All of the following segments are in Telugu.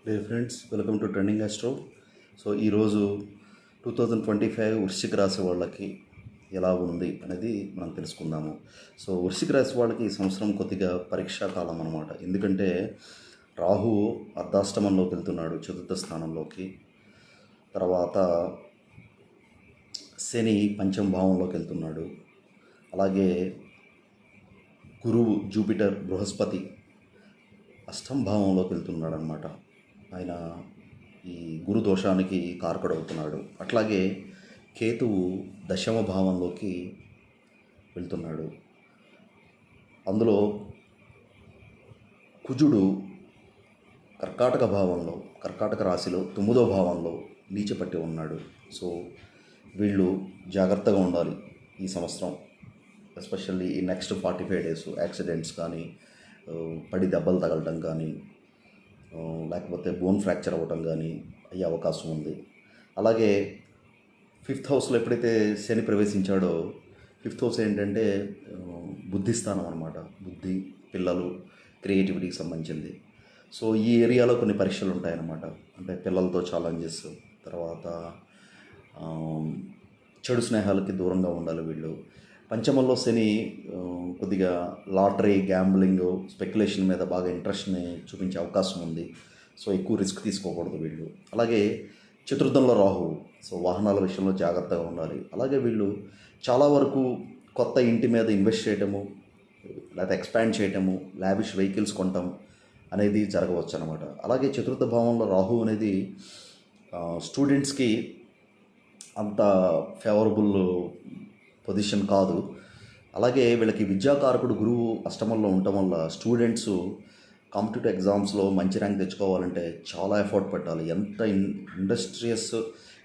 Dear friends, welcome to trending astro. So ఈరోజు 2025 వృశ్చిక రాశి వాళ్ళకి ఎలా ఉంది అనేది మనం తెలుసుకుందాము. సో వృశ్చిక రాశి వాళ్ళకి ఈ సంవత్సరం కొద్దిగా పరీక్షా కాలం అనమాట. ఎందుకంటే రాహు అర్ధాష్టమంలోకి వెళ్తున్నాడు, చతుర్థ స్థానంలోకి. తర్వాత శని పంచమ భావంలోకి వెళ్తున్నాడు. అలాగే గురువు, జూపిటర్, బృహస్పతి అష్టమ భావంలోకి వెళ్తున్నాడు అనమాట. ఆయన ఈ గురు దోషానికి కారకుడవుతున్నాడు. అట్లాగే కేతువు దశమ భావంలోకి వెళ్తున్నాడు. అందులో కుజుడు కర్కాటక రాశిలో 9వ భావంలో నీచపట్టి ఉన్నాడు. సో వీళ్ళు జాగ్రత్తగా ఉండాలి ఈ సంవత్సరం, ఎస్పెషల్లీ ఈ నెక్స్ట్ 45 డేస్. యాక్సిడెంట్స్ కానీ, పడి దెబ్బలు తగలటం కానీ, లేకపోతే బోన్ ఫ్రాక్చర్ అవ్వటం కానీ అయ్యే అవకాశం ఉంది. అలాగే 5th హౌస్లో ఎప్పుడైతే శని ప్రవేశించాడో, 5th హౌస్ ఏంటంటే బుద్ధి స్థానం అనమాట. బుద్ధి, పిల్లలు, క్రియేటివిటీకి సంబంధించింది. సో ఈ ఏరియాలో కొన్ని పరీక్షలు ఉంటాయన్నమాట. అంటే పిల్లలతో ఛాలెంజెస్, తర్వాత చెడు స్నేహాలకి దూరంగా ఉండాలి వీళ్ళు. పంచమంలో శని కొద్దిగా లాటరీ, గ్యాంబ్లింగ్, స్పెక్యులేషన్ మీద బాగా ఇంట్రెస్ట్ని చూపించే అవకాశం ఉంది. సో ఎక్కువ రిస్క్ తీసుకోకూడదు వీళ్ళు. అలాగే చతుర్థంలో రాహు. సో వాహనాల విషయంలో జాగ్రత్తగా ఉండాలి. అలాగే వీళ్ళు చాలా వరకు కొత్త ఇంటి మీద ఇన్వెస్ట్ చేయటము, లేకపోతే ఎక్స్పాండ్ చేయటము, లావిష్ వెహికల్స్ కొనటం అనేది జరగవచ్చు అనమాట. అలాగే చతుర్థ భావంలో రాహు అనేది స్టూడెంట్స్కి అంత ఫేవరబుల్ పొజిషన్ కాదు. అలాగే వీళ్ళకి విద్యాకారకుడు గురువు అష్టమంలో ఉండటం వల్ల స్టూడెంట్స్ కాంపిటేటివ్ ఎగ్జామ్స్లో మంచి ర్యాంక్ తెచ్చుకోవాలంటే చాలా ఎఫర్ట్ పెట్టాలి. ఎంత ఇండస్ట్రియస్,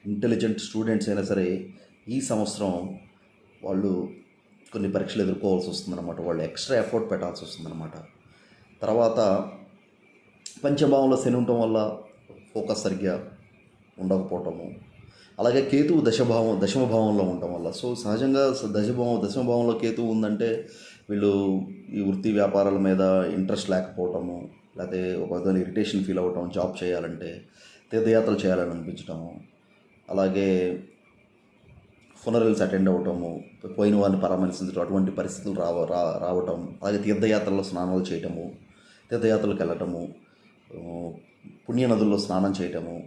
ఇంటెలిజెంట్ స్టూడెంట్స్ అయినా సరే ఈ సంవత్సరం వాళ్ళు కొన్ని పరీక్షలు ఎదుర్కోవాల్సి వస్తుందన్నమాట. వాళ్ళు ఎక్స్ట్రా ఎఫర్ట్ పెట్టాల్సి వస్తుందన్నమాట. తర్వాత పంచభావంలో శని ఉండటం వల్ల ఫోకస్ సరిగ్గా ఉండకపోవటము. అలాగే కేతువు దశమ భావంలో ఉండటం వల్ల, సో సహజంగా దశమ భావంలో కేతువు ఉందంటే వీళ్ళు ఈ వృత్తి వ్యాపారాల మీద ఇంట్రెస్ట్ లేకపోవటము, లేకపోతే ఒక విధంగా ఇరిటేషన్ ఫీల్ అవ్వటం, జాబ్ చేయాలంటే తీర్థయాత్రలు చేయాలని అనిపించటము, అలాగే ఫునరల్స్ అటెండ్ అవ్వటము, పోయిన వారిని పరామర్శించడం, అటువంటి పరిస్థితులు రావటం. అలాగే తీర్థయాత్రల్లో స్నానాలు చేయటము, తీర్థయాత్రలకు వెళ్ళటము, పుణ్యనదుల్లో స్నానం చేయటము.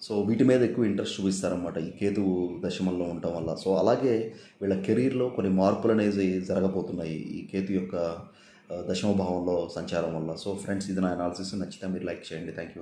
సో వీటి మీద ఎక్కువ ఇంట్రెస్ట్ చూపిస్తారన్నమాట ఈ కేతువు దశమంలో ఉండటం వల్ల. సో అలాగే వీళ్ళ కెరీర్లో కొన్ని మార్పులు అనేవి జరగబోతున్నాయి ఈ కేతు యొక్క దశమ భావంలో సంచారం వల్ల. సో ఫ్రెండ్స్, ఇది నా అనాలిసిస్. నచ్చితే మీరు లైక్ చేయండి. Thank you.